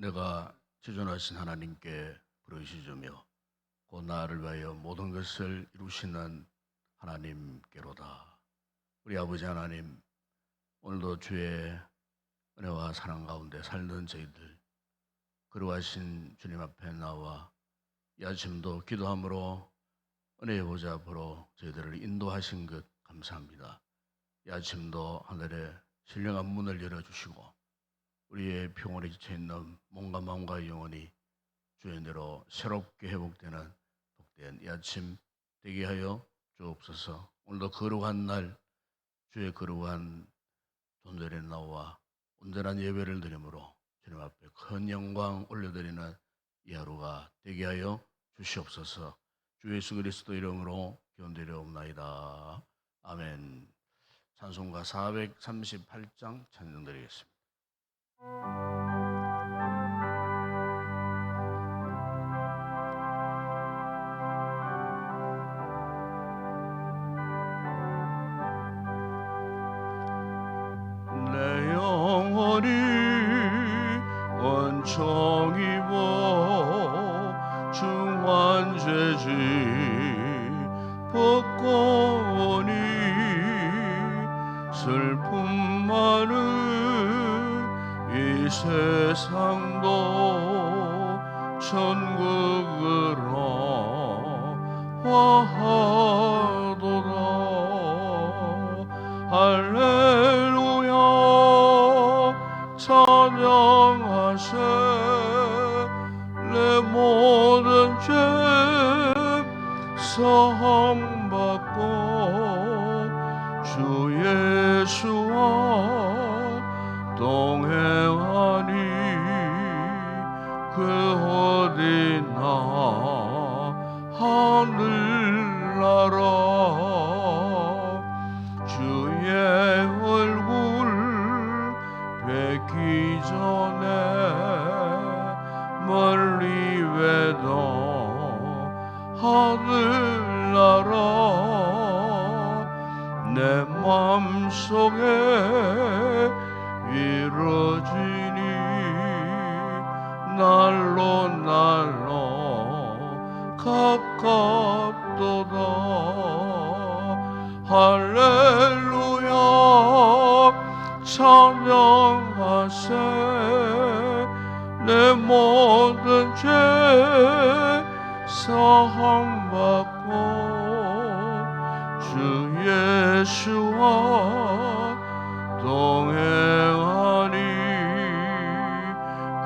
내가 지존하신 하나님께 부르짖으며 곧 나를 위하여 모든 것을 이루시는 하나님께로다. 우리 아버지 하나님, 오늘도 주의 은혜와 사랑 가운데 살던 저희들 거룩하신 주님 앞에 나와 이 아침도 기도함으로 은혜의 보좌 앞으로 저희들을 인도하신 것 감사합니다. 이 아침도 하늘의 신령한 문을 열어주시고 우리의 평온에 지쳐있는 몸과 마음과 영혼이 주의 은혜로 새롭게 회복되는 복된 이 아침 되게 하여 주옵소서. 오늘도 거룩한 날 주의 거룩한 존전에 나와 온전한 예배를 드리므로 주님 앞에 큰 영광 올려드리는 이 하루가 되게 하여 주시옵소서. 주 예수 그리스도 이름으로 기원드리옵나이다. 아멘. 찬송가 438장 찬송드리겠습니다. 내 영혼이 원청 입어 중한 죄지 벗고 오니 슬픔 많은 이 세상도 천국으로 화하도다. 할렐루야 찬양하세. 내 모든 죄 사함받고 주 예수와 동행하니 그 어디나 하늘나라 주의 얼굴 뵙기 전에 멀리 외도 하늘나라 내 맘속에 이루어지니 날로 날로 가깝도다. 할렐루야 찬양하세. 내 모든 죄 사함받고 주 예수와 동행하니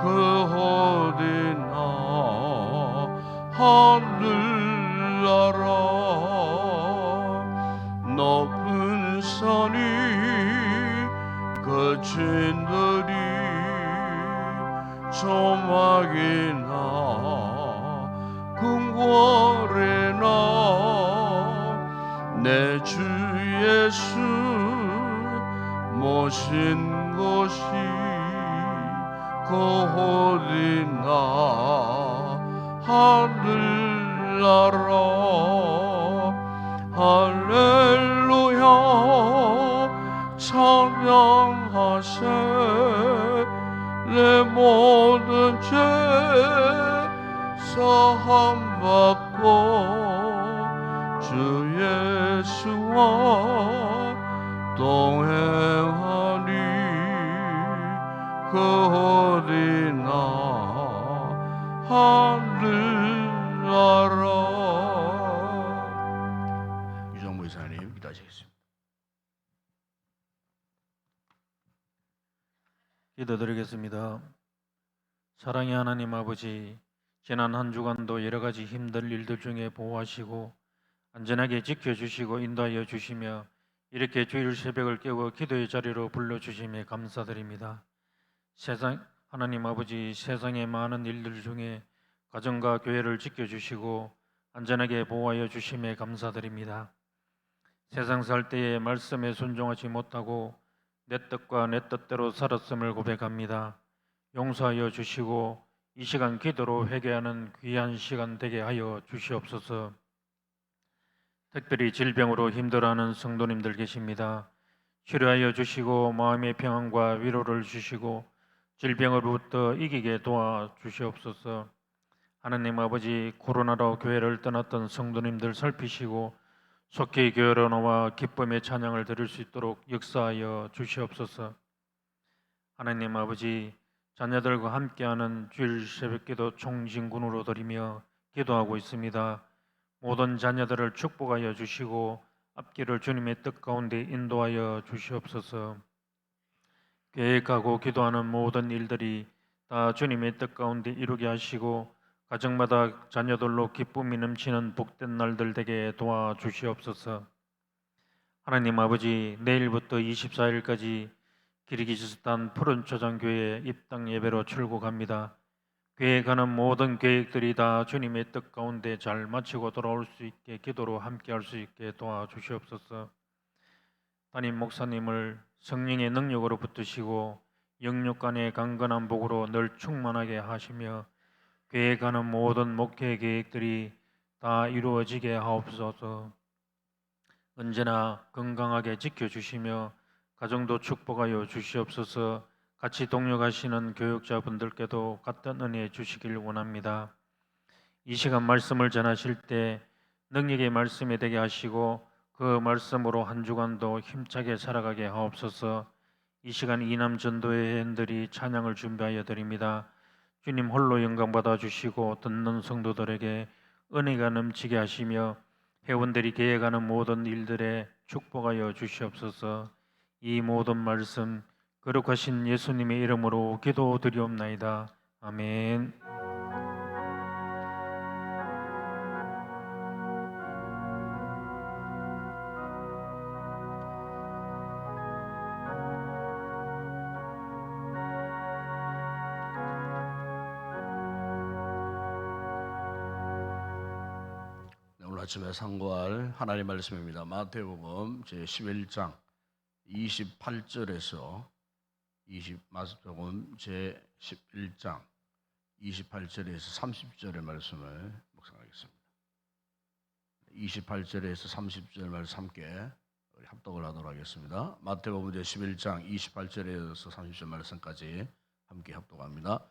그 어디나 하늘나라 높은 산이 거친들이 조막이나 궁궐에나 내 주 예수 모신 곳이 그 어디나 하늘나라 할렐루야 찬양하세. 내 모든 죄 사함받고 주 예수와 동행하니 그 어디나 하늘나라. 유정무 이사님 기도하시겠습니다. 기도드리겠습니다. 사랑의 하나님 아버지, 지난 한 주간도 여러 가지 힘든 일들 중에 보호하시고 안전하게 지켜주시고 인도하여 주시며 이렇게 주일 새벽을 깨워 기도의 자리로 불러주심에 감사드립니다. 하나님 아버지, 세상의 많은 일들 중에 가정과 교회를 지켜주시고 안전하게 보호하여 주심에 감사드립니다. 세상 살 때에 말씀에 순종하지 못하고 내 뜻과 내 뜻대로 살았음을 고백합니다. 용서하여 주시고 이 시간 기도로 회개하는 귀한 시간 되게 하여 주시옵소서. 특별히 질병으로 힘들어하는 성도님들 계십니다. 치료하여 주시고 마음의 평안과 위로를 주시고 질병으로부터 이기게 도와 주시옵소서. 하나님 아버지, 코로나로 교회를 떠났던 성도님들 살피시고 속히 교회로 나와 기쁨의 찬양을 드릴 수 있도록 역사하여 주시옵소서. 하나님 아버지, 자녀들과 함께하는 주일 새벽기도 총진군으로 드리며 기도하고 있습니다. 모든 자녀들을 축복하여 주시고 앞길을 주님의 뜻 가운데 인도하여 주시옵소서. 계획하고 기도하는 모든 일들이 다 주님의 뜻 가운데 이루게 하시고 가정마다 자녀들로 기쁨이 넘치는 복된 날들 되게 도와주시옵소서. 하나님 아버지, 내일부터 24일까지 기르기스스탄 푸른 초장교회 입당 예배로 출국합니다. 계획하는 모든 계획들이 다 주님의 뜻 가운데 잘 마치고 돌아올 수 있게 기도로 함께할 수 있게 도와주시옵소서. 담임 목사님을 성령의 능력으로 붙드시고 영육 간의 강건한 복으로 늘 충만하게 하시며 계획하는 모든 목회 계획들이 다 이루어지게 하옵소서. 언제나 건강하게 지켜주시며 가정도 축복하여 주시옵소서. 같이 동역하시는 교육자분들께도 같은 은혜 주시길 원합니다. 이 시간 말씀을 전하실 때 능력의 말씀이 되게 하시고 그 말씀으로 한 주간도 힘차게 살아가게 하옵소서. 이 시간 이남 전도회 회원들이 찬양을 준비하여 드립니다. 주님 홀로 영광 받아 주시고 듣는 성도들에게 은혜가 넘치게 하시며 회원들이 계획하는 모든 일들에 축복하여 주시옵소서. 이 모든 말씀 거룩하신 예수님의 이름으로 기도드리옵나이다. 아멘. 오늘 아침에 상고할 하나님 말씀입니다. 마태복음 제11장 28절에서 마태복음 제11장 28절에서 30절의 말씀을 묵상하겠습니다. 28절에서 30절 말씀 함께 우리 합독을 하도록 하겠습니다. 마태복음 제11장 28절에서 30절 말씀까지 함께 합독합니다.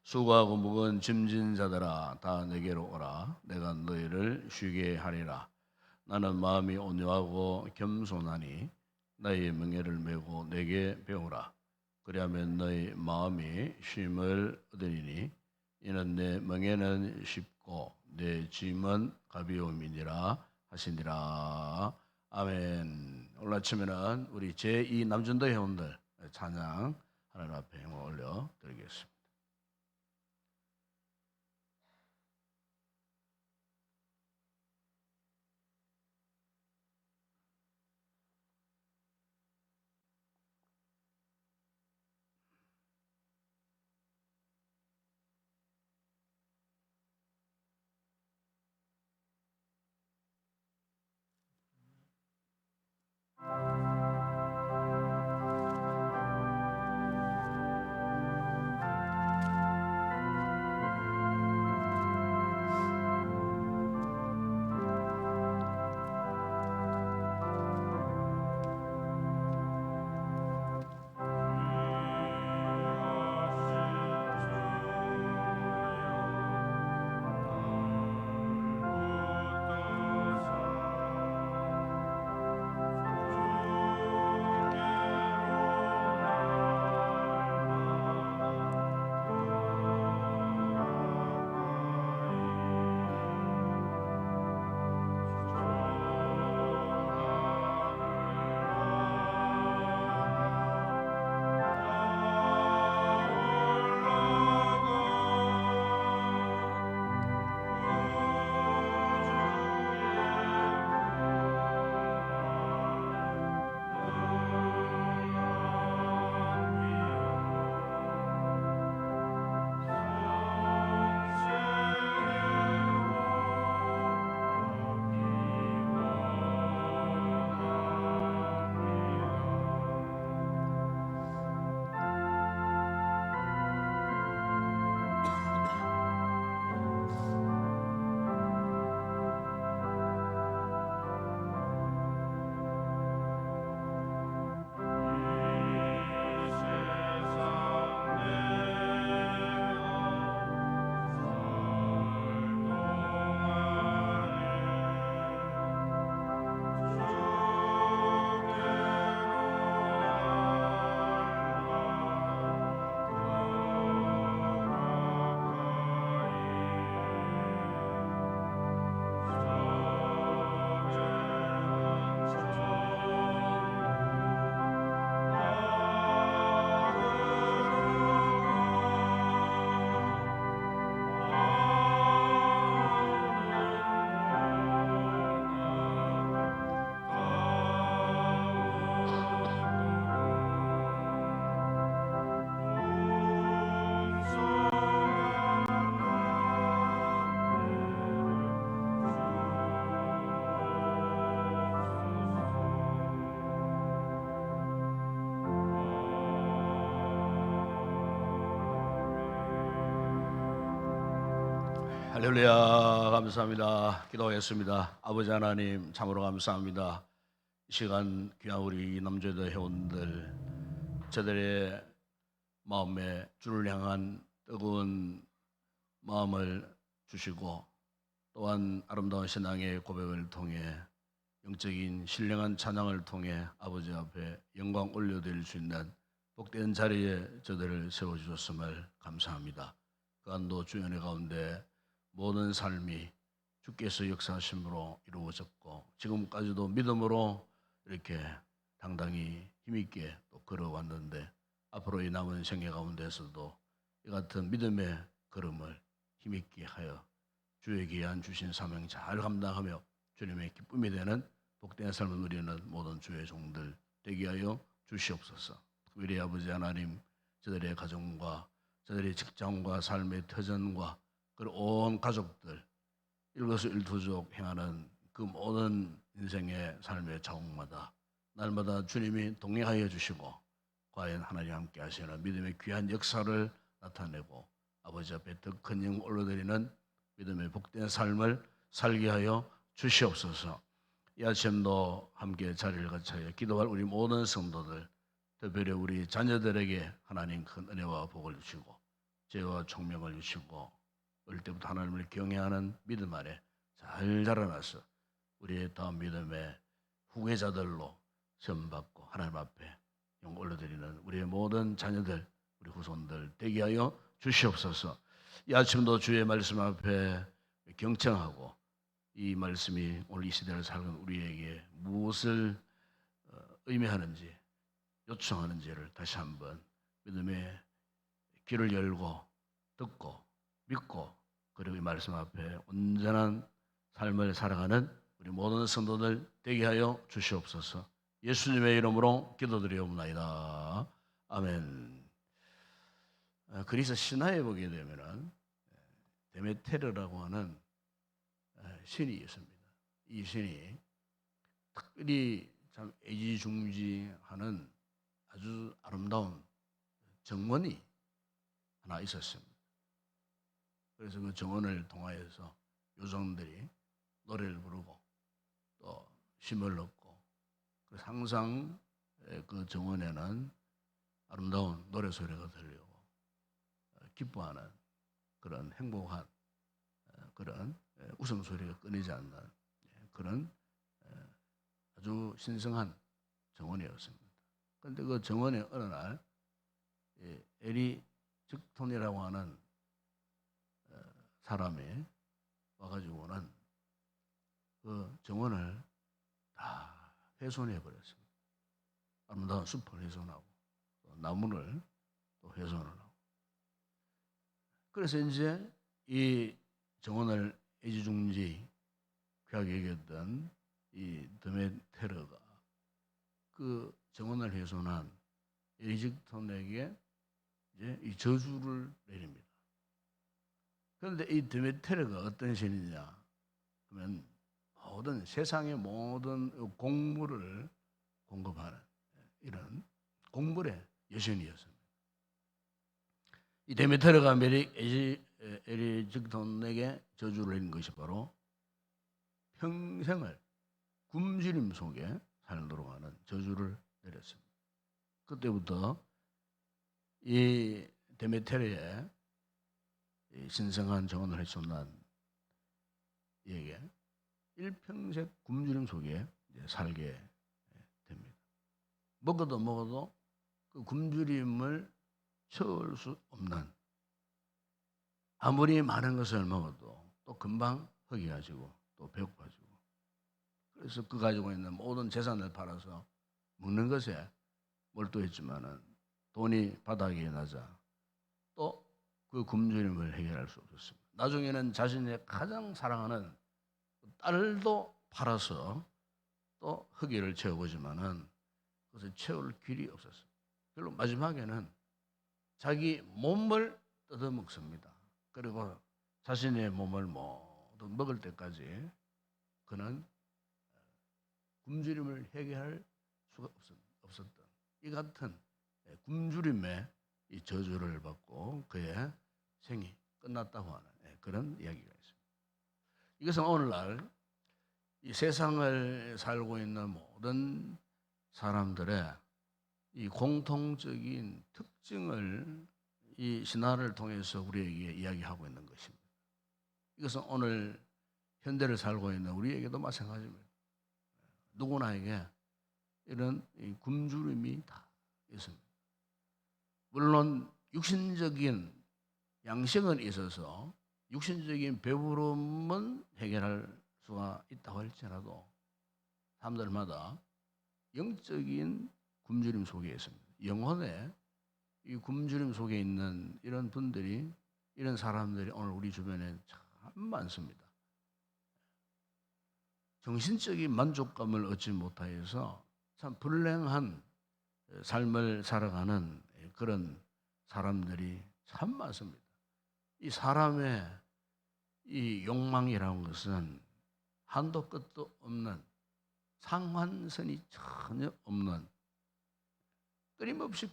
수고하고 무거운 짐진 자들아 다 내게로 오라. 내가 너희를 쉬게 하리라. 나는 마음이 온유하고 겸손하니 너희의 멍에를 메고 내게 배우라. 그리하면 너희 마음이 쉼을 얻으리니 이는 내 멍에는 쉽고 내 짐은 가벼움이니라 하시니라. 아멘. 오늘 아침에는 우리 제2 남전도 회원들 찬양 하나님 앞에 올려 드리겠습니다. 할렐루야. 감사합니다. 기도하겠습니다. 아버지 하나님 참으로 감사합니다. 이 시간 귀한 우리 남주의 회원들, 저들의 마음에 주를 향한 뜨거운 마음을 주시고, 또한 아름다운 신앙의 고백을 통해 영적인 신령한 찬양을 통해 아버지 앞에 영광 올려드릴 수 있는 복된 자리에 저들을 세워주셨음을 감사합니다. 그 안도 주의 은혜 가운데 모든 삶이 주께서 역사하심으로 이루어졌고, 지금까지도 믿음으로 이렇게 당당히 힘있게 또 걸어왔는데, 앞으로의 남은 생애 가운데서도 이 같은 믿음의 걸음을 힘있게 하여 주의 귀한 주신 사명 잘 감당하며 주님의 기쁨이 되는 복된 삶을 누리는 모든 주의 종들 되게 하여 주시옵소서. 특별히 아버지 하나님, 저들의 가정과 저들의 직장과 삶의 터전과 그리고 온 가족들, 일거수일투족 행하는 그 모든 인생의 삶의 자국마다 날마다 주님이 동행하여 주시고, 과연 하나님 함께 하시는 믿음의 귀한 역사를 나타내고 아버지 앞에 더 큰 영광 올려드리는 믿음의 복된 삶을 살게 하여 주시옵소서. 이 아침도 함께 자리를 같이 기도할 우리 모든 성도들, 특별히 우리 자녀들에게 하나님 큰 은혜와 복을 주시고 지혜와 총명을 주시고, 어릴 때부터 하나님을 경외하는 믿음 안에 잘 자라나서 우리의 다음 믿음의 후계자들로 시험받고 하나님 앞에 영광 올려드리는 우리의 모든 자녀들, 우리 후손들 되게 하여 주시옵소서. 이 아침도 주의 말씀 앞에 경청하고, 이 말씀이 오늘 이 시대를 살는 우리에게 무엇을 의미하는지, 요청하는지를 다시 한번 믿음의 귀를 열고 듣고 믿고, 그리고 이 말씀 앞에 온전한 삶을 살아가는 우리 모든 성도들 되게 하여 주시옵소서. 예수님의 이름으로 기도드리옵나이다. 아멘. 그리스 신화에 보게 되면은 데메테르라고 하는 신이 있습니다. 이 신이 특별히 참 애지중지하는 아주 아름다운 정원이 하나 있었습니다. 그래서 그 정원을 통하여서 요정들이 노래를 부르고 또 쉼을 얻고, 그래서 항상 그 정원에는 아름다운 노래 소리가 들리고 기뻐하는 그런 행복한 그런 웃음소리가 끊이지 않는 그런 아주 신성한 정원이었습니다. 그런데 그 정원에 어느 날 에리 즉톤이라고 하는 사람이 와가지고는 그 정원을 다 훼손해 버렸습니다. 아름다운 숲을 훼손하고 또 나무를 또 훼손을 하고, 그래서 이제 이 정원을 애지중지 귀하게 여겼던 이 드메테르가 그 정원을 훼손한 에리직톤에게 이제 이 저주를 내립니다. 그런데 이 드메테르가 어떤 신이냐 그러면 모든 세상의 모든 곡물을 공급하는 이런 곡물의 여신이었습니다. 이 데메테르가 에리직톤에게 저주를 내린 것이 바로 평생을 굶주림 속에 살도록 하는 저주를 내렸습니다. 그때부터 이 데메테르의 신성한 정원을 훼손한 이에게 일평생 굶주림 속에 살게 됩니다. 먹어도 그 굶주림을 채울 수 없는, 아무리 많은 것을 먹어도 또 금방 허기가지고 또 배고파지고, 그래서 그 가지고 있는 모든 재산을 팔아서 먹는 것에 몰두했지만은 돈이 바닥에 나자 또 그 굶주림을 해결할 수 없었습니다. 나중에는 자신의 가장 사랑하는 딸도 팔아서 또 허기를 채워보지만은 그것을 채울 길이 없었습니다. 결국 마지막에는 자기 몸을 뜯어먹습니다. 그리고 자신의 몸을 모두 먹을 때까지 그는 굶주림을 해결할 수가 없었던 이 같은 굶주림의 이 저주를 받고 그의 생이 끝났다고 하는 그런 이야기가 있습니다. 이것은 오늘날 이 세상을 살고 있는 모든 사람들의 이 공통적인 특징을 이 신화를 통해서 우리에게 이야기하고 있는 것입니다. 이것은 오늘 현대를 살고 있는 우리에게도 마찬가지입니다. 누구나에게 이런 이 굶주림이 다 있습니다. 물론 육신적인 양식은 있어서 육신적인 배부름은 해결할 수가 있다고 할지라도 사람들마다 영적인 굶주림 속에 있습니다. 영혼의 이 굶주림 속에 있는 이런 분들이, 이런 사람들이 오늘 우리 주변에 참 많습니다. 정신적인 만족감을 얻지 못하여서 참 불행한 삶을 살아가는 그런 사람들이 참 많습니다. 이 사람의 이 욕망이라는 것은 한도 끝도 없는, 상한선이 전혀 없는, 끊임없이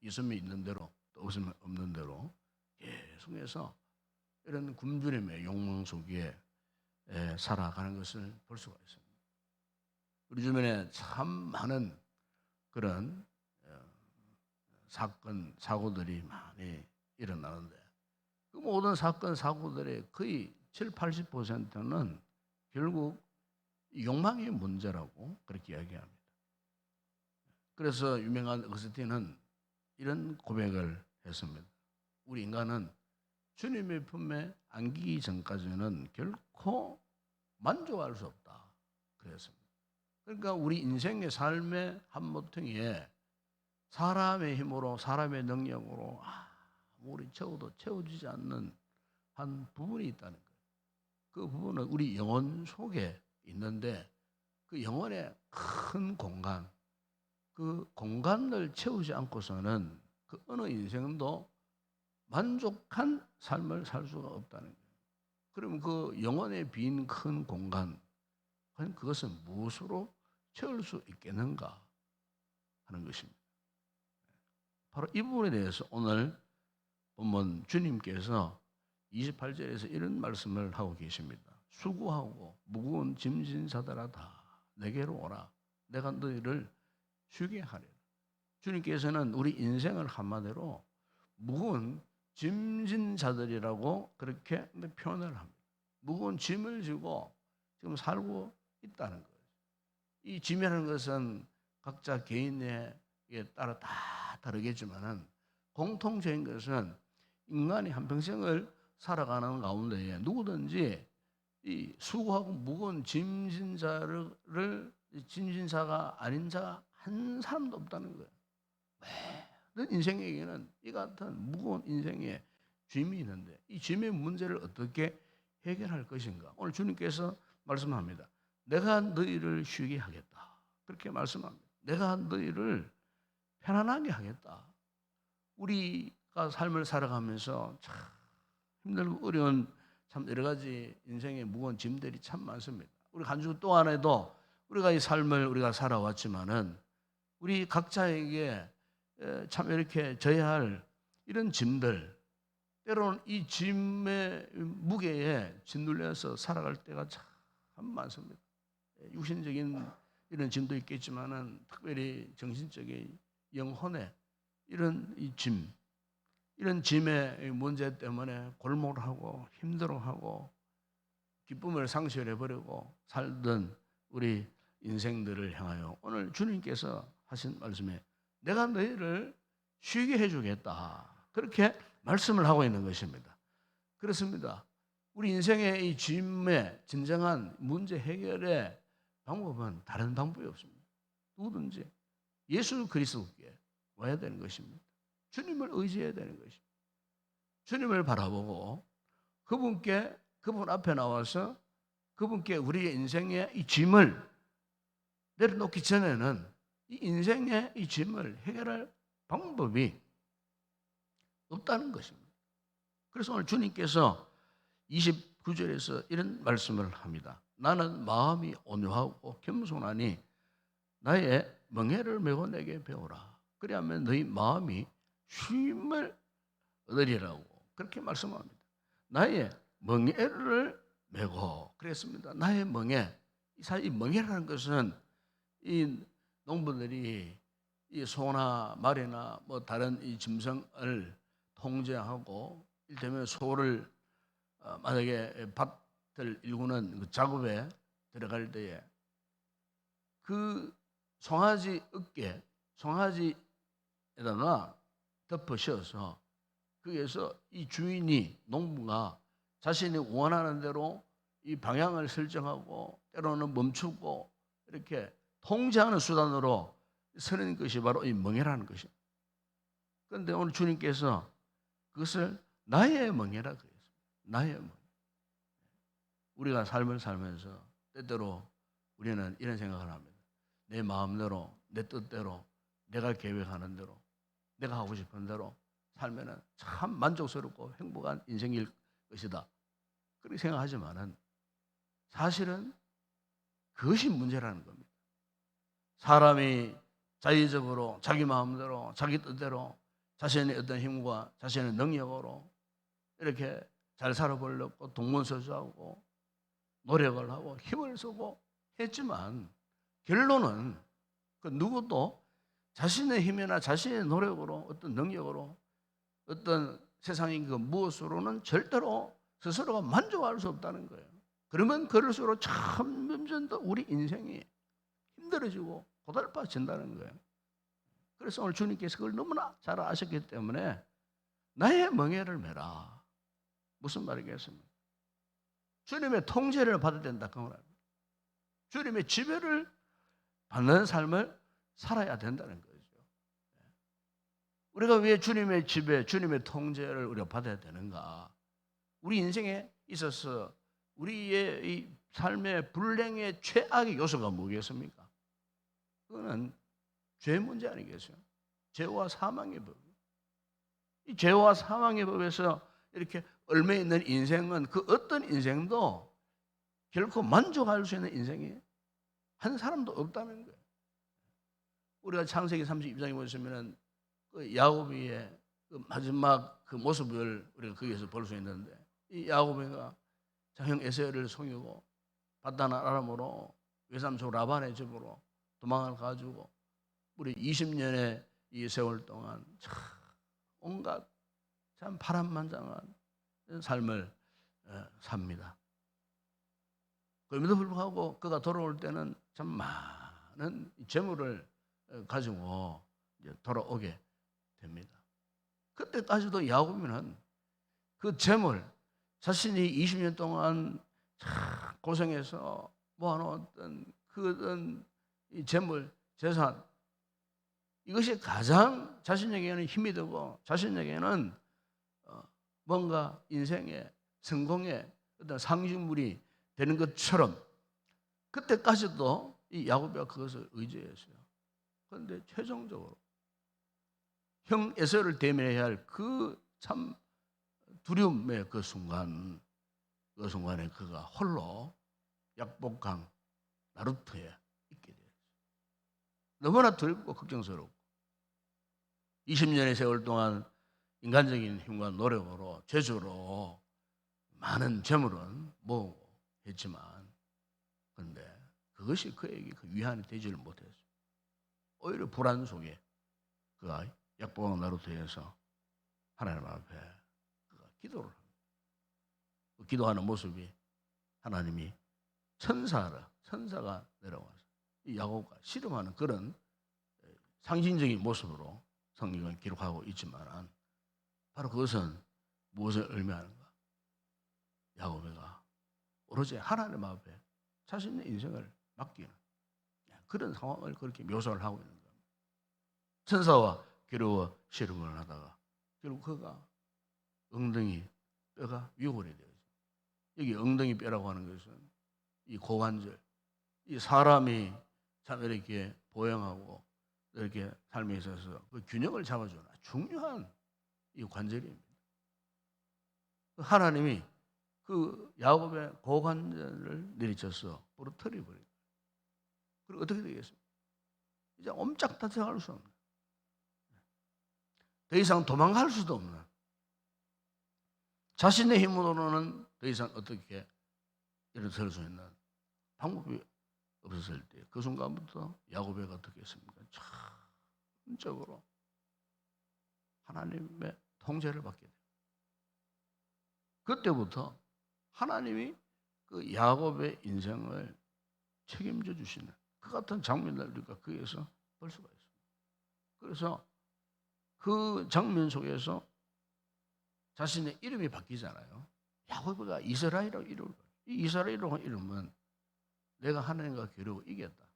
있으면 있는 대로 또 없으면 없는 대로 계속해서 이런 굶주림의 욕망 속에 살아가는 것을 볼 수가 있습니다. 우리 주변에 참 많은 그런 사건, 사고들이 많이 일어나는데 그 모든 사건, 사고들의 거의 7, 80%는 결국 욕망의 문제라고 그렇게 이야기합니다. 그래서 유명한 어거스틴은 이런 고백을 했습니다. 우리 인간은 주님의 품에 안기기 전까지는 결코 만족할 수 없다. 그랬습니다. 그러니까 우리 인생의 삶의 한 모퉁이에 사람의 힘으로, 사람의 능력으로 아무리 채워도 채워지지 않는 한 부분이 있다는 거예요. 그 부분은 우리 영혼 속에 있는데 그 영혼의 큰 공간, 그 공간을 채우지 않고서는 그 어느 인생도 만족한 삶을 살 수가 없다는 거예요. 그럼 그 영혼의 빈 큰 공간, 과연 그것은 무엇으로 채울 수 있겠는가 하는 것입니다. 바로 이 부분에 대해서 오늘 본문 주님께서 28절에서 이런 말씀을 하고 계십니다. 수고하고 무거운 짐진 자들아 다 내게로 오라. 내가 너희를 쉬게 하리라. 주님께서는 우리 인생을 한마디로 무거운 짐진 자들이라고 그렇게 표현을 합니다. 무거운 짐을 지고 지금 살고 있다는 거예요. 이 짐이라는 것은 각자 개인에 따라 다 다르겠지만은 공통적인 것은 인간이 한평생을 살아가는 가운데에 누구든지 이 수고하고 무거운 짐진자를 짐진자가 아닌 자 한 사람도 없다는 거예요. 모든 인생에게는 이 같은 무거운 인생의 짐이 있는데 이 짐의 문제를 어떻게 해결할 것인가? 오늘 주님께서 말씀합니다. 내가 너희를 쉬게 하겠다. 그렇게 말씀합니다. 내가 너희를 편안하게 하겠다. 우리가 삶을 살아가면서 참 힘들고 어려운 참 여러 가지 인생의 무거운 짐들이 참 많습니다. 우리 한 주 동안에도 우리가 이 삶을 우리가 살아왔지만은 우리 각자에게 참 이렇게 져야 할 이런 짐들, 때로는 이 짐의 무게에 짓눌려서 살아갈 때가 참 많습니다. 육신적인 이런 짐도 있겠지만은 특별히 정신적인 영혼의 이런 이 짐, 이런 짐의 문제 때문에 골몰하고 힘들어하고 기쁨을 상실해버리고 살던 우리 인생들을 향하여 오늘 주님께서 하신 말씀에 내가 너희를 쉬게 해주겠다. 그렇게 말씀을 하고 있는 것입니다. 그렇습니다. 우리 인생의 이 짐의 진정한 문제 해결의 방법은 다른 방법이 없습니다. 누구든지 예수 그리스도께 와야 되는 것입니다. 주님을 의지해야 되는 것입니다. 주님을 바라보고 그분 앞에 나와서 그분께 우리의 인생의 이 짐을 내려놓기 전에는 이 인생의 이 짐을 해결할 방법이 없다는 것입니다. 그래서 오늘 주님께서 29절에서 이런 말씀을 합니다. 나는 마음이 온유하고 겸손하니 나의 멍에를 메고 내게 배우라. 그리하면 너희 마음이 쉼을 얻으리라고 그렇게 말씀합니다. 나의 멍에를 메고 그랬습니다. 나의 멍에. 사실 이 멍에라는 것은 이 농부들이 이 소나 말이나 뭐 다른 이 짐승을 통제하고 이를테면 소를 만약에 밭을 일구는 그 작업에 들어갈 때에 그 송아지 어깨, 송아지에다가 덮어 씌워서 거기에서 이 주인이 농부가 자신이 원하는 대로 이 방향을 설정하고 때로는 멈추고 이렇게 통제하는 수단으로 서는 것이 바로 이 멍에라는 것입니다. 그런데 오늘 주님께서 그것을 나의 멍에라 그랬습니다. 나의 멍에. 우리가 삶을 살면서 때때로 우리는 이런 생각을 합니다. 내 마음대로, 내 뜻대로, 내가 계획하는 대로, 내가 하고 싶은 대로 살면은 참 만족스럽고 행복한 인생일 것이다. 그렇게 생각하지만은 사실은 그것이 문제라는 겁니다. 사람이 자의적으로 자기 마음대로 자기 뜻대로 자신의 어떤 힘과 자신의 능력으로 이렇게 잘 살아보려고 동문서주하고 노력을 하고 힘을 쓰고 했지만 결론은 그 누구도 자신의 힘이나 자신의 노력으로 어떤 능력으로 어떤 세상의 그 무엇으로는 절대로 스스로가 만족할 수 없다는 거예요. 그러면 그럴수록 점점 더 우리 인생이 힘들어지고 고달파진다는 거예요. 그래서 오늘 주님께서 그걸 너무나 잘 아셨기 때문에 나의 멍에를 메라. 무슨 말이겠습니까? 주님의 통제를 받아야 된다. 그 말입니다. 주님의 지배를 받는 삶을 살아야 된다는 거죠. 우리가 왜 주님의 지배, 주님의 통제를 우리가 받아야 되는가? 우리 인생에 있어서 우리의 이 삶의 불행의 최악의 요소가 뭐겠습니까? 그거는 죄 문제 아니겠어요? 죄와 사망의 법. 이 죄와 사망의 법에서 이렇게 얽매 있는 인생은 그 어떤 인생도 결코 만족할 수 있는 인생이 한 사람도 없다는 거예요. 우리가 창세기 32장에 보시면은 그 야곱의 그 마지막 그 모습을 우리가 거기에서 볼 수 있는데 이 야곱이가 자형 에서를 속이고 바단 아람으로 외삼촌 라반의 집으로 도망을 가지고 우리 20년의 이 세월 동안 참 온갖 참 파란만장한 삶을 삽니다. 그럼에도 불구하고 그가 돌아올 때는 참 많은 재물을 가지고 이제 돌아오게 됩니다. 그때까지도 야곱은 그 재물, 자신이 20년 동안 참 고생해서 모아놓았던 그 재물, 재산, 이것이 가장 자신에게는 힘이 되고 자신에게는 뭔가 인생의 성공의 어떤 상징물이 되는 것처럼 그때까지도 이 야곱이가 그것을 의지했어요. 그런데 최종적으로 형 에서를 대면해야 할 그 참 두려움의 그 순간에 그가 홀로 약복강 나루터에 있게 되었어요. 너무나 두렵고 걱정스럽고 20년의 세월 동안 인간적인 힘과 노력으로 재주로 많은 재물은 모으고 했지만 그런데 그것이 그에게 그 위안이 되지를 못했어요. 오히려 불안 속에 그가 약복강 나루터에서 하나님 앞에 그가 기도를 합니다. 그 기도하는 모습이 하나님이 천사가 내려와서 이 야곱과 씨름하는 그런 상징적인 모습으로 성경을 기록하고 있지만 바로 그것은 무엇을 의미하는가? 야곱이가 오로지 하나님 앞에 자신의 인생을 맡기는 그런 상황을 그렇게 묘사를 하고 있는 겁니다. 천사와 겨루어 씨름을 하다가 결국 그가 엉덩이 뼈가 위골이 되어서 여기 엉덩이 뼈라고 하는 것은 이 고관절, 이 사람이 참 이렇게 보행하고 이렇게 삶에 있어서 그 균형을 잡아주는 중요한 이 관절입니다. 하나님이 그 야곱의 고관절을 내리쳐서 부러뜨려 버린 거예요. 그리고 어떻게 되겠습니까? 이제 옴짝달싹할 수 없는, 더 이상 도망갈 수도 없는, 자신의 힘으로는 더 이상 어떻게 일어설 수 있는 방법이 없었을 때 그 순간부터 야곱에가 어떻게 했습니까? 전적으로 하나님의 통제를 받게 돼요. 그때부터 하나님이 그 야곱의 인생을 책임져 주시는 그 같은 장면을 우리가 거기에서 볼 수가 있습니다. 그래서 그 장면 속에서 자신의 이름이 바뀌잖아요. 야곱이가 이스라엘이라고 이름을 받아요. 이 이스라엘이라고 이름은 내가 하나님과 겨루고 이겼다,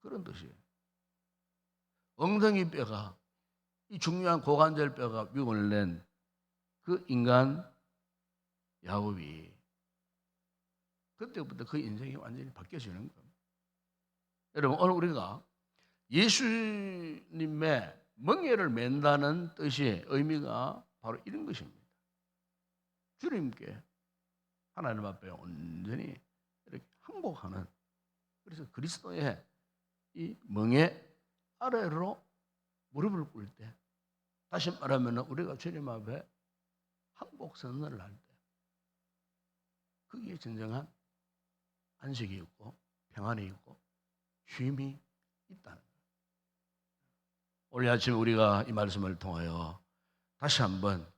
그런 뜻이에요. 엉덩이 뼈가, 이 중요한 고관절 뼈가 위험을 낸 그 인간 야곱이 그때부터 그 인생이 완전히 바뀌어지는 겁니다. 여러분, 오늘 우리가 예수님의 멍에를 맨다는 뜻의 의미가 바로 이런 것입니다. 주님께 하나님 앞에 온전히 이렇게 항복하는, 그래서 그리스도의 이 멍에 아래로 무릎을 꿇을 때, 다시 말하면 우리가 주님 앞에 항복 선언을 할 때, 그게 진정한 안식이 있고 평안이 있고 쉼이 있다는 거예요. 오늘 아침 우리가 이 말씀을 통하여 다시 한번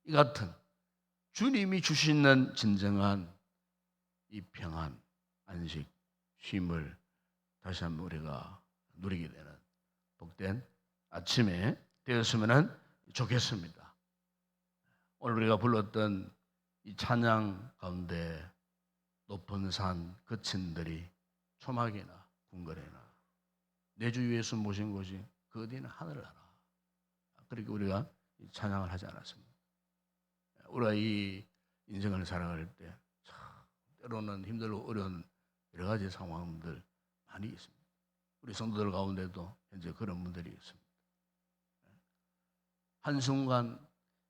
이 같은 주님이 주시는 진정한 이 평안, 안식, 쉼을 다시 한번 우리가 누리게 되는 복된 아침에 되었으면 좋겠습니다. 오늘 우리가 불렀던 이 찬양 가운데 높은 산 거친들이 초막이나 궁궐이나 내 주 예수 모신 곳이 그 어디는 하늘을 알아. 그렇게 우리가 찬양을 하지 않았습니다. 우리가 이 인생을 살아갈 때 때로는 힘들고 어려운 여러 가지 상황들 많이 있습니다. 우리 성도들 가운데도 현재 그런 분들이 있습니다. 한순간,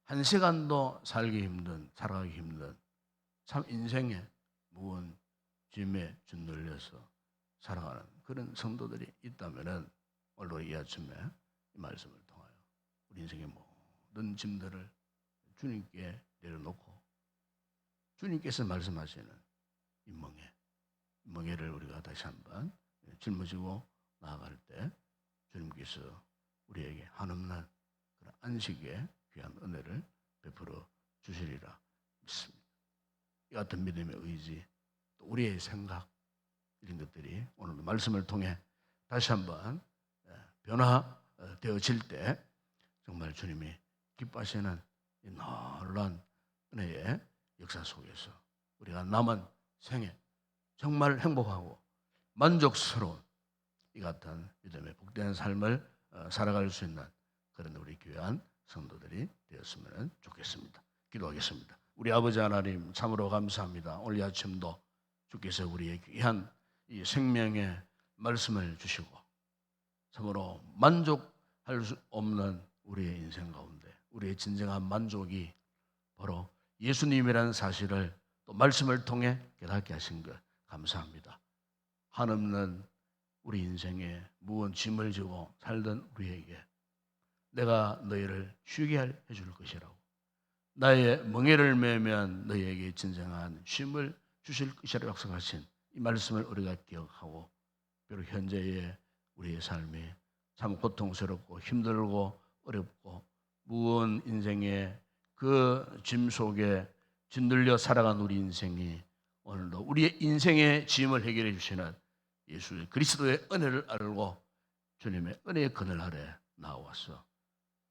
한 시간도 살기 힘든, 살아가기 힘든, 참 인생에 무거운 짐에 짓눌려서 살아가는 그런 성도들이 있다면 오늘 이 아침에 이 말씀을 통하여 우리 인생의 모든 짐들을 주님께 내려놓고 주님께서 말씀하시는 이 멍에를 우리가 다시 한번 짊어지고 나아갈 때 주님께서 우리에게 한없는 그런 안식의 귀한 은혜를 베풀어 주시리라 믿습니다. 이 같은 믿음의 의지, 또 우리의 생각, 이런 것들이 오늘 말씀을 통해 다시 한번 변화되어질 때 정말 주님이 기뻐하시는 이 놀라운 은혜의 역사 속에서 우리가 남은 생에 정말 행복하고 만족스러운 이 같은 믿음의 복된 삶을 살아갈 수 있는 그런 우리 귀한 성도들이 되었으면 좋겠습니다. 기도하겠습니다. 우리 아버지 하나님, 참으로 감사합니다. 오늘 아침도 주께서 우리의 귀한 이 생명의 말씀을 주시고 참으로 만족할 수 없는 우리의 인생 가운데 우리의 진정한 만족이 바로 예수님이라는 사실을 또 말씀을 통해 깨닫게 하신 것 감사합니다. 한없는 우리 인생에 무거운 짐을 지고 살던 우리에게 내가 너희를 쉬게 해줄 것이라고, 나의 멍에를 메면 너희에게 진정한 쉼을 주실 것이라고 약속하신 이 말씀을 우리가 기억하고, 비록 현재의 우리의 삶이 참 고통스럽고 힘들고 어렵고 무거운 인생의 그 짐 속에 짓눌려 살아간 우리 인생이 오늘도 우리의 인생의 짐을 해결해 주시는 예수 그리스도의 은혜를 알고 주님의 은혜의 그늘 아래 나와서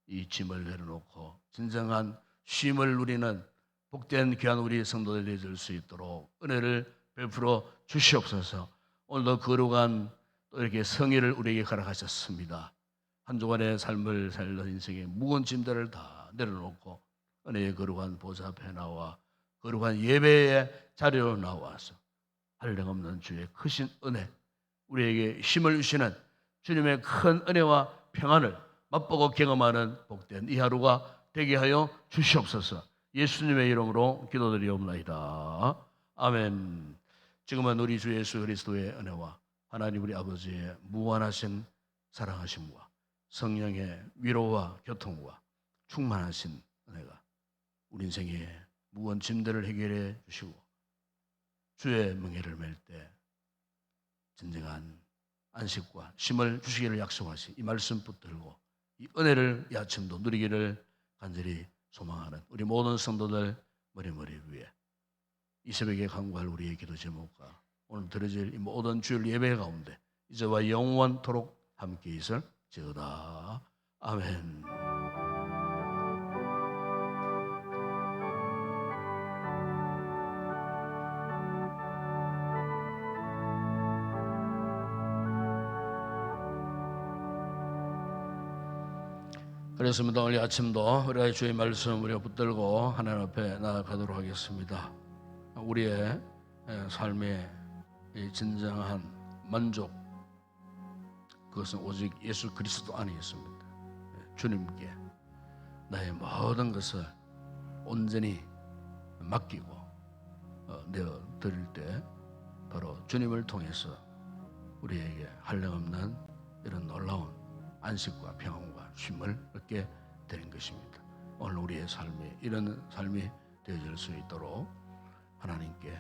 이 짐을 내려놓고 진정한 쉼을 누리는 복된 귀한 우리 성도들이 될 수 있도록 은혜를 베풀어 주시옵소서. 오늘도 거룩한 또 이렇게 성의를 우리에게 가르치셨습니다. 한 주간의 삶을 살던 인생의 무거운 짐들을 다 내려놓고 은혜의 거룩한 보좌 앞에 나와 거룩한 예배의 자리로 나와서 한량없는 주의 크신 은혜, 우리에게 힘을 주시는 주님의 큰 은혜와 평안을 맛보고 경험하는 복된 이 하루가 되게 하여 주시옵소서. 예수님의 이름으로 기도드리옵나이다. 아멘. 지금은 우리 주 예수 그리스도의 은혜와 하나님 우리 아버지의 무한하신 사랑하심과 성령의 위로와 교통과 충만하신 은혜가 우리 인생의 무거운 짐들을 해결해 주시고 주의 멍에를 맬 때 진정한 안식과 쉼을 주시기를 약속하시 이 말씀 붙들고 이 은혜를 이 아침도 누리기를 간절히 소망하는 우리 모든 성도들 머리 위에 이 새벽에 간구할 우리의 기도 제목과 오늘 드려질 이 모든 주일 예배 가운데 이제와 영원토록 함께 있을지어다. 아멘. 그렇습니다. 오늘 아침도 우리가 주의 말씀 우리가 붙들고 하나님 앞에 나아가도록 하겠습니다. 우리의 삶의 진정한 만족, 그것은 오직 예수 그리스도 안에 있습니다. 주님께 나의 모든 것을 온전히 맡기고 내어 드릴 때 바로 주님을 통해서 우리에게 한량없는 이런 놀라운 안식과 평안과 쉼을 얻게 되는 것입니다. 오늘 우리의 삶이 이런 삶이 되어질 수 있도록 하나님께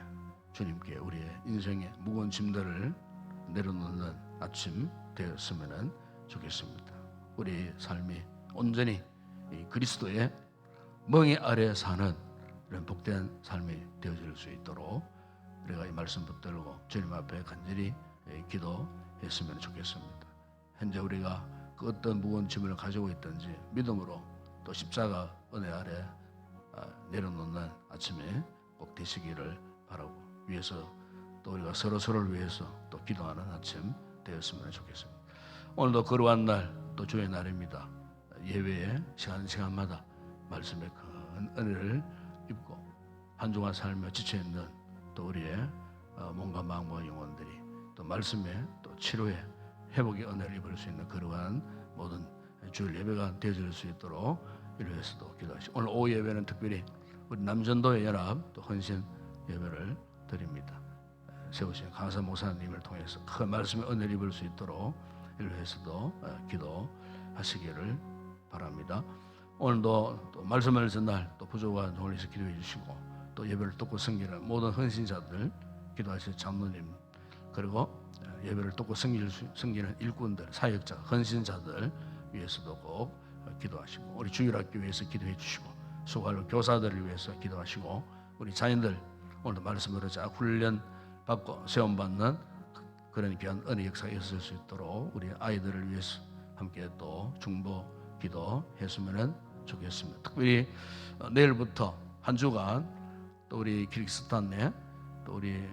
주님께 우리의 인생의 무거운 짐들을 내려놓는 아침 되었으면 좋겠습니다. 우리의 삶이 온전히 그리스도의 멍에 아래 사는 이런 복된 삶이 되어질 수 있도록 우리가 이 말씀 붙들고 주님 앞에 간절히 기도했으면 좋겠습니다. 현재 우리가 그 어떤 무거운 짐을 가지고 있든지 믿음으로 또 십자가 은혜 아래 내려놓는 아침에 꼭 되시기를 바라고 위해서 또 우리가 서로를 위해서 또 기도하는 아침 되었으면 좋겠습니다. 오늘도 거룩한 날 또 주의 날입니다. 예배에 시간마다 말씀의 큰 은혜를 입고 한 주간 살며 지쳐있는 또 우리의 몸과 마음과 영혼들이 또 말씀에 또 치료에 회복의 은혜를 입을 수 있는 그러한 모든 주일 예배가 되어질 수 있도록 이를 위해서도 기도하시고 오늘 오후 예배는 특별히 우리 남전도의 연합 또 헌신 예배를 드립니다. 세우신 강사 목사님을 통해서 큰 말씀의 은혜를 입을 수 있도록 이를 위해서도 기도하시기를 바랍니다. 오늘도 또 말씀을 전날 또 부족한 종을 위해서 기도해 주시고 또 예배를 돕고 섬기는 모든 헌신자들 기도하실 장로님 그리고 예배를 돕고 섬기는 일꾼들, 사역자, 헌신자들 위해서도 꼭 기도하시고 우리 주일학교 위해서 기도해 주시고 수고할 교사들을 위해서 기도하시고 우리 자녀들 오늘도 말씀으로 잘 훈련 받고 세움받는 그런 귀한 은혜 역사가 있을 수 있도록 우리 아이들을 위해서 함께 또 중보 기도했으면 좋겠습니다. 특별히 내일부터 한 주간 또 우리 키르기스탄 내 또 우리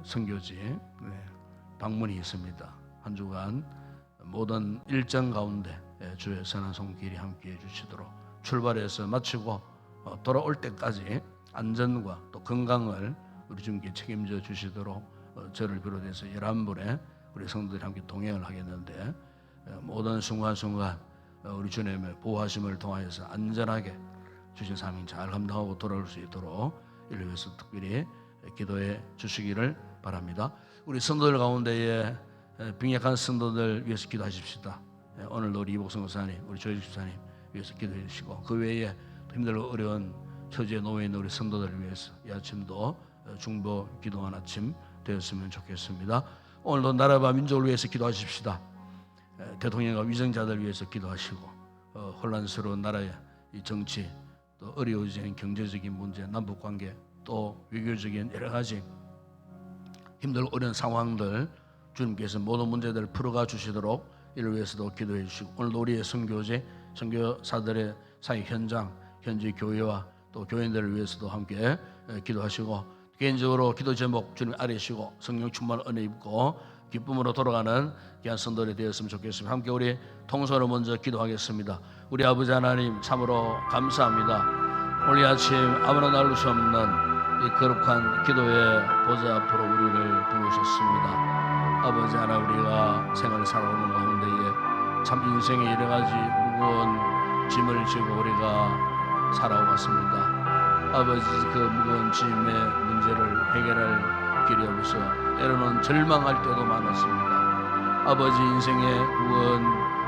선교지 방문이 있습니다. 한 주간 모든 일정 가운데 주의 선한 손길이 함께해 주시도록 출발해서 마치고 돌아올 때까지 안전과 또 건강을 우리 주님께 책임져 주시도록 저를 비롯해서 11분의 우리 성도들이 함께 동행을 하겠는데 모든 순간순간 우리 주님의 보호하심을 통하여서 안전하게 주신 사명 잘 감당하고 돌아올 수 있도록 이를 위해서 특별히 기도해 주시기를 바랍니다. 우리 성도들 가운데에 빈약한 성도들 위해서 기도하십시다. 오늘도 우리 이복성 목사님, 우리 조혜주 집사님 위해서 기도해 주시고 그 외에 힘들고 어려운 처지에 놓여 있는 우리 성도들을 위해서 이 아침도 중보 기도한 아침 되었으면 좋겠습니다. 오늘도 나라와 민족을 위해서 기도하십시다. 대통령과 위정자들 위해서 기도하시고 혼란스러운 나라의 이 정치 또 어려워지는 경제적인 문제, 남북관계 또 외교적인 여러 가지 힘들고 어려운 상황들 주님께서 모든 문제들을 풀어가 주시도록 이를 위해서도 기도해 주시고 오늘도 우리의 선교제, 선교사들의 사역 현장, 현지 교회와 또 교인들을 위해서도 함께 기도하시고 개인적으로 기도 제목 주님 아뢰시고 성령 충만 은혜 입고 기쁨으로 돌아가는 귀한 성도들이 되었으면 좋겠습니다. 함께 우리 통성으로 먼저 기도하겠습니다. 우리 아버지 하나님 참으로 감사합니다. 오늘 아침 아무나 나올 수 없는 이 거룩한 기도의 보좌 앞으로 우리를 부르셨습니다. 아버지 하나님 우리가 생활을 살아오는 가운데에 참 인생의 여러 가지 무거운 짐을 지고 우리가 살아왔습니다. 아버지 그 무거운 짐의 문제를 해결할 길이 없어 때로는 절망할 때도 많았습니다. 아버지 인생의 무거운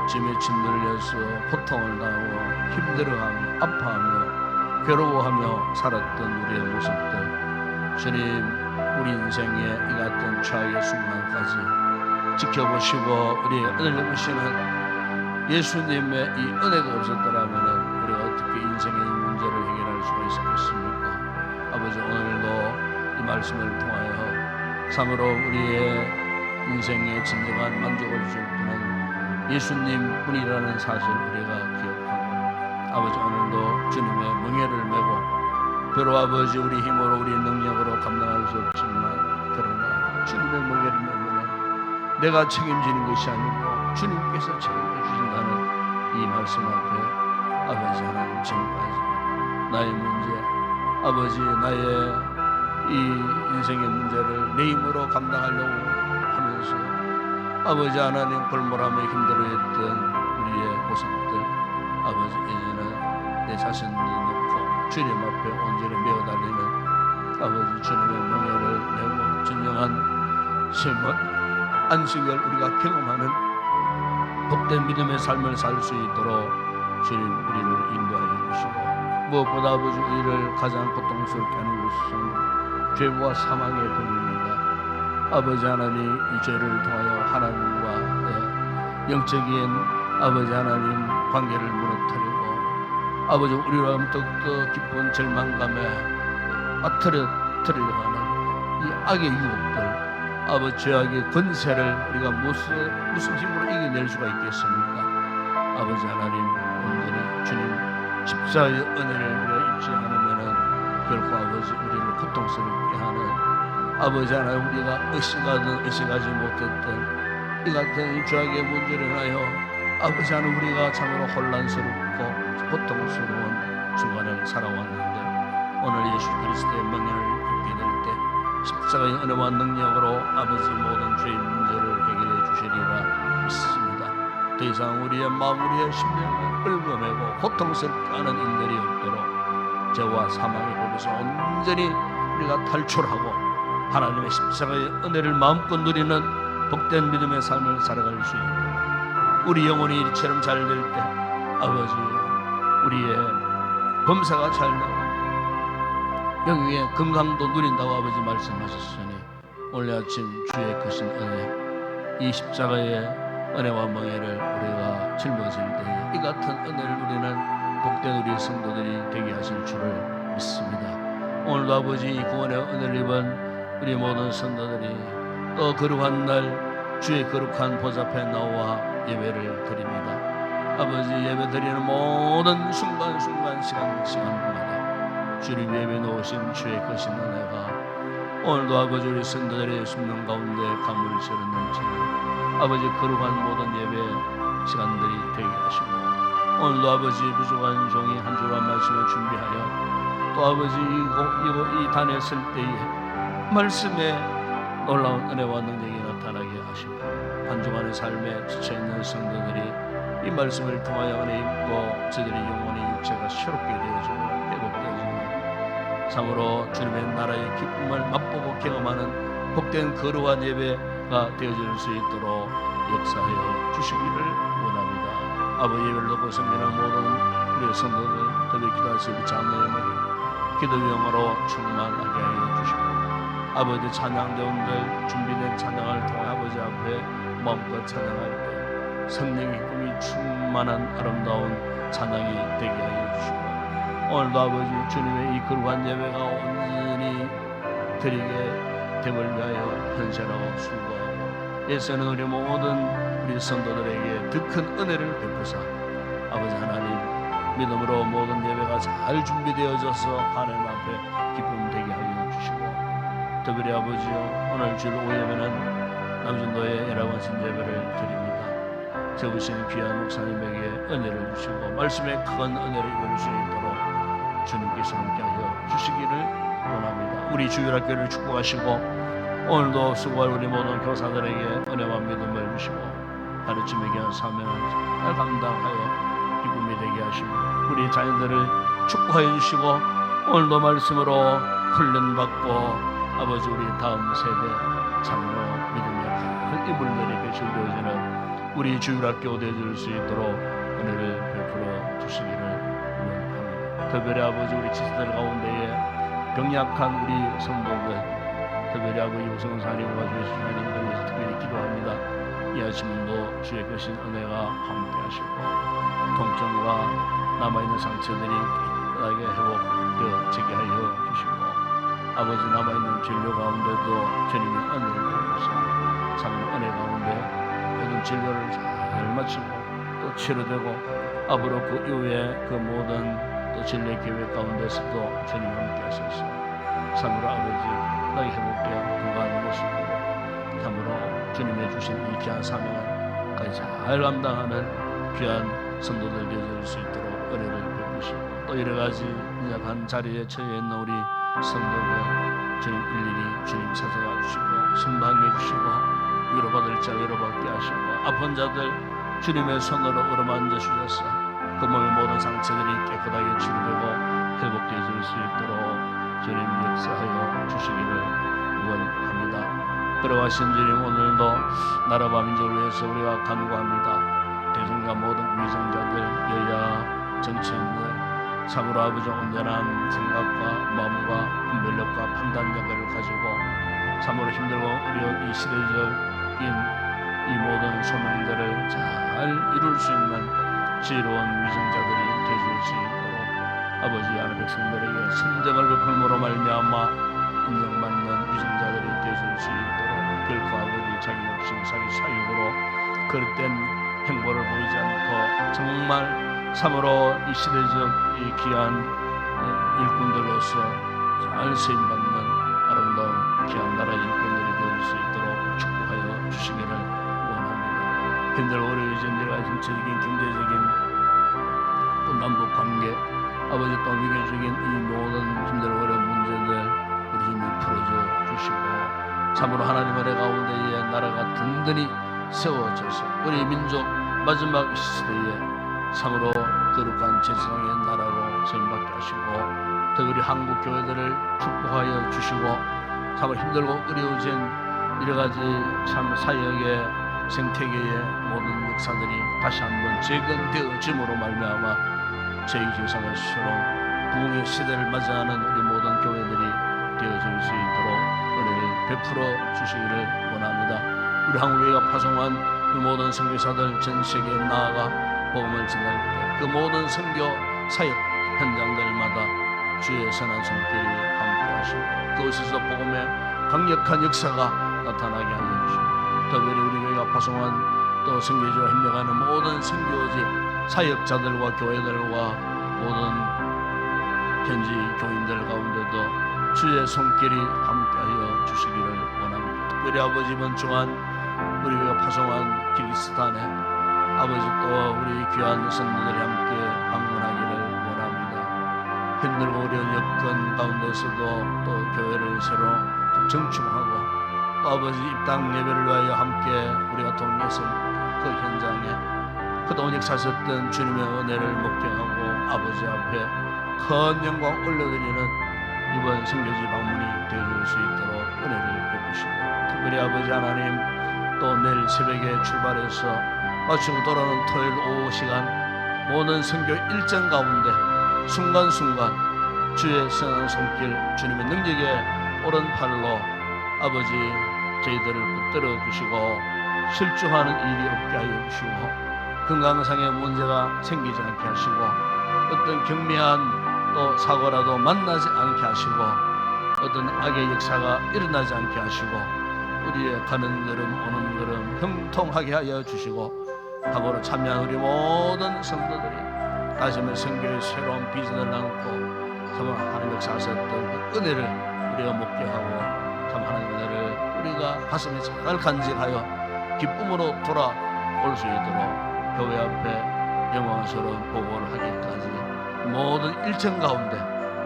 짐에 짓눌려서 고통을 당하고 힘들어하며 아파하며 괴로워하며 살았던 우리의 모습들 주님 우리 인생의 이 같은 최악의 순간까지 지켜보시고 우리의 은혜를 베푸시는 예수님의 이 은혜가 없었더라면 우리가 어떻게 인생의 이 문제를 해결할 수가 있었겠습니까? 아버지, 오늘도 이 말씀을 통하여 참으로 우리의 인생의 진정한 만족을 줄 분은 예수님 뿐이라는 사실 우리가 기억하고, 아버지, 오늘도 주님의 멍에를 메고 비록 아버지 우리 힘으로 우리 능력으로 감당할 수 없지만, 그러나 주님의 멍에를 메면 내가 책임지는 것이 아니고 주님께서 책임져 주신다는 이 말씀 앞에 아버지 하나님, 지금까지 나의 문제, 아버지 나의 이 인생의 문제를 내 힘으로 감당하려고 하면서 아버지 하나님 골몰하며 힘들어했던 우리의 모습들, 아버지 이제는 내 자신을 놓고 주님 앞에 온전히 메어달리는 아버지 주님의 멍에를 메고 진정한 쉼은 안식을 우리가 경험하는 복된 믿음의 삶을 살 수 있도록 주님 우리를 인도하여 주시고, 무엇보다 아버지 우리를 가장 고통스럽게 하는 것은 죄와 사망의 돈입니다. 아버지 하나님, 이 죄를 통하여 하나님과 영적인 아버지 하나님 관계를 무너뜨리고 아버지 우리로 더욱더 깊은 절망감에 빠뜨리려고 하는 이 악의 유혹들, 아버지 죄악의 권세를 우리가 무슨 힘으로 이겨낼 수가 있겠습니까? 아버지 하나님, 온전히 주님 십자가의 은혜를 우리가 입지 않으면은 결코 아버지 우리를 고통스럽게 하는 아버지 하나님, 우리가 의식하든 의식하지 못했던 이 같은 이 죄악의 문제를 인하여 아버지 하나님 우리가 참으로 혼란스럽고 고통스러운 순간을 살아왔는데, 오늘 예수 그리스도의 멍에를 입게 될 때 십자가의 은혜와 능력으로 아버지 모든 죄의 문제를 해결해 주시리라 믿습니다. 더 이상 우리의 마음, 우리의 심령을 얽어매고 고통스럽게 하는 일들이 없도록 죄와 사망의 법에서 온전히 우리가 탈출하고 하나님의 십자가의 은혜를 마음껏 누리는 복된 믿음의 삶을 살아갈 수 있도록, 우리 영혼이 이처럼 잘 될 때 아버지 우리의 범사가 잘 나고 영육의 건강도 누린다고 아버지 말씀하셨으니, 오늘 아침 주의 크신 은혜, 이 십자가의 은혜와 멍에를 우리가 짊어질 때에 이 같은 은혜를 누리는 복된 우리 성도들이 되게 하실 줄을 믿습니다. 오늘도 아버지 이 구원의 은혜를 입은 우리 모든 성도들이 또 거룩한 날 주의 거룩한 보좌 앞에 나와 예배를 드립니다. 아버지 예배 드리는 모든 순간순간 시간마다 주님 예배 놓으신 주의 크신 은혜가 오늘도 아버지 우리 성도들의 심령 가운데 가물처럼 넘치는 아버지 거룩한 모든 예배 시간들이 되게 하시고, 오늘도 아버지 부족한 종이 한 주간 말씀을 준비하여 또 아버지 이 단에 설 때에 말씀에 놀라운 은혜와 능력이 나타나게 하시고, 한 주간의 삶에 지쳐있는 성도들이 이 말씀을 통하여 은혜 입고 저들의 영혼의 육체가 새롭게 되어지고 회복되어지고 참으로 주님의 나라의 기쁨을 맛보고 경험하는 복된 거룩한 예배가 되어질 수 있도록 역사하여 주시기를 원합니다. 아버지, 예배를 듣고 섬기는 모든 우리의 성도들,特别 기도하시고 자녀에게 기도병으로 충만하게 하여 주시고, 아버지 찬양대원들 준비된 찬양을 통해 아버지 앞에 마음껏 찬양할 때 성령의 기쁨이 충만한 아름다운 찬양이 되게 하여 주시고, 오늘도 아버지 주님의 이 거룩한 예배가 온전히 드리게 됨을 위하여 헌신하고 수고하고, 예수는 우리 모든 우리 성도들에게 더 큰 은혜를 베푸사 아버지 하나님 믿음으로 모든 예배가 잘 준비되어져서 하나님 앞에 기쁨 되게 하여 주시고, 특별히 아버지요 오늘 주일 오후에는 남준도의 예라원신 예배를 드립니다. 세우신 귀한 목사님에게 은혜를 주시고 말씀의 큰 은혜를 입을 수 있도록 주님께서 함께하여 주시기를 원합니다. 우리 주일학교를 축복하시고 오늘도 수고할 우리 모든 교사들에게 은혜와 믿음을 주시고 가르침에 대한 사명을 잘 감당하여 기쁨이 되게 하시고, 우리 자녀들을 축복하여 주시고 오늘도 말씀으로 훈련받고 아버지 우리 다음 세대 참으로 믿음의 큰 이물들이 배출되어지는 우리 주일학교 되어줄 수 있도록 은혜를 베풀어 주시기를 원합니다. 특별히 아버지 우리 지체들 가운데에 병약한 우리 성도들 특별히 아버지 우성사님 도와주신 하나님 위해서 특별히 기도합니다. 이 아침도 주의 크신 은혜가 함께 하시고 통증과 남아있는 상처들이 깨끗하게 회복되어지게 하여 주시고 아버지 남아있는 진료 가운데도 주님의 은혜를 보내서 참으로 은혜 가운데 모든 진료를 잘 마치고 또 치료되고 앞으로 그 이후에 그 모든 또 진료 계획 가운데서도 주님 함께 하셔서 참으로 아버지 깨끗하게 회복되어 건강한 모습으로 참으로 주님의 주신 이 귀한 사명을 까지 잘 감당하는 귀한 성도들 되어줄 수 있도록 은혜를 베푸시고 또 여러가지 연약한 자리에 처해 있는 우리 성도들 주님 일일이 주님 찾아가 주시고 신방해 주시고 위로받을 자 위로받게 하시고 아픈 자들 주님의 손으로 어루만져 주셔서 그 몸의 모든 상처들이 깨끗하게 치료되고 회복되어질 수 있도록 주님 역사하여 주시기를 원합니다. 그러하신 주님 오늘도 나라와 민족을 위해서 우리가 간구합니다. 대중과 모든 위정자들 여야 정치인들 참으로 아버지 온전한 생각과 마음과 분별력과 판단력을 가지고 참으로 힘들고 어려운 이 시대적인 이 모든 소명들을 잘 이룰 수 있는 지혜로운 위정자들이 되어줄 수 있도록 아버지 하나님 백성들에게 선정을 베풀므로 말미암아 인정받는 위정자들이 되어줄 수 있도록 결코 아버지 자기 욕심 자기 사욕으로 그릇된 행보를 보이지 않고 정말 참으로 이 시대적 이 귀한 일꾼들로서 잘 쓰임받는 아름다운 귀한 나라의 일꾼들이 되어줄 수 있도록 축복하여 주시기를 원합니다. 힘들고 어려워진 여러 정치적인 경제적인 또 남북 관계 아버지 또 미개적인 이 모든 힘들고 어려운 문제들 우리 주님 풀어줘 주시고 참으로 하나님 은혜 가운데에 나라가 든든히 세워져서 우리 민족 마지막 시대에 참으로 거룩한 제사장의 나라로 세움받게 하시고 또 우리 한국 교회들을 축복하여 주시고 참으로 힘들고 어려워진 여러가지 참 사역의 생태계의 모든 역사들이 다시 한번 재건되어짐으로 말미암아 제2제3의 부흥의 시대를 맞이하는 우리 모든 교회들이 되어질 수 있도록 은혜를 베풀어 주시기를 원합니다. 우리 한국교회가 파송한 그 모든 선교사들 전 세계에 나아가 복음을 전할 때 그 모든 선교 사역 현장들마다 주의 선한 손길이 함께 하시고 그곳에서 복음의 강력한 역사가 나타나게 하여 주시고 특별히 우리 교회가 파송한 또 선교지와 협력하는 모든 선교지 사역자들과 교회들과 모든 현지 교인들 가운데도 주의 손길이 함께하여 주시기를 원합니다. 특별히 아버지 이번 주간 우리 교회가 파송한 키르기스탄에 아버지 또 우리 귀한 성도들이 함께 방문하기를 원합니다. 힘들고 어려운 여건 가운데서도 또 교회를 새로 정충하고 또 아버지 입당 예배를 위하여 함께 우리가 동행했을 그 현장에 그동안 역사하셨던 주님의 은혜를 목격하고 아버지 앞에 큰 영광 올려드리는 이번 성교지 방문이 되어줄 수 있도록 은혜를 베푸시고 특별히 아버지 하나님 또 내일 새벽에 출발해서 마치고 돌아오는 토요일 오후 시간 모든 선교 일정 가운데 순간순간 주의 선한 손길 주님의 능력에 오른팔로 아버지 저희들을 붙들어 주시고 실종하는 일이 없게 하여 주시고 건강상의 문제가 생기지 않게 하시고 어떤 경미한 또 사고라도 만나지 않게 하시고 어떤 악의 역사가 일어나지 않게 하시고 우리의 가는 걸음 오는 걸음 형통하게 하여 주시고 함으로 참여한 우리 모든 성도들이 다시 한번 선교의 새로운 비전을 안고 참 하나님 역사하셨던 그 은혜를 우리가 목격하고 참 하나님 은혜를 우리가 가슴에 잘 간직하여 기쁨으로 돌아올 수 있도록 교회 앞에 영광스러운 보고를 하기까지 모든 일정 가운데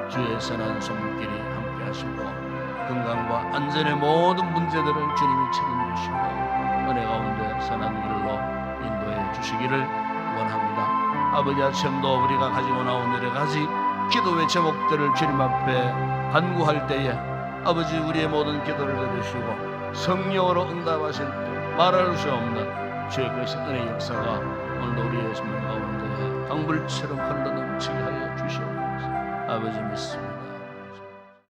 주의 선한 손길이 함께 하시고 건강과 안전의 모든 문제들을 주님이 책임지시고 은혜 가운데 선한 길로 인도해 주시기를 원합니다. 아버지 아침도 우리가 가지고 나온 여러 가지 기도의 제목들을 주님 앞에 간구할 때에 아버지 우리의 모든 기도를 들으시고 성령으로 응답하실 때 말할 수 없는 주의 것이 은혜의 역사가 오늘도 우리의 생명 가운데 강물처럼 흘러넘치게 하여 주시옵소서. 아버지 믿습니다.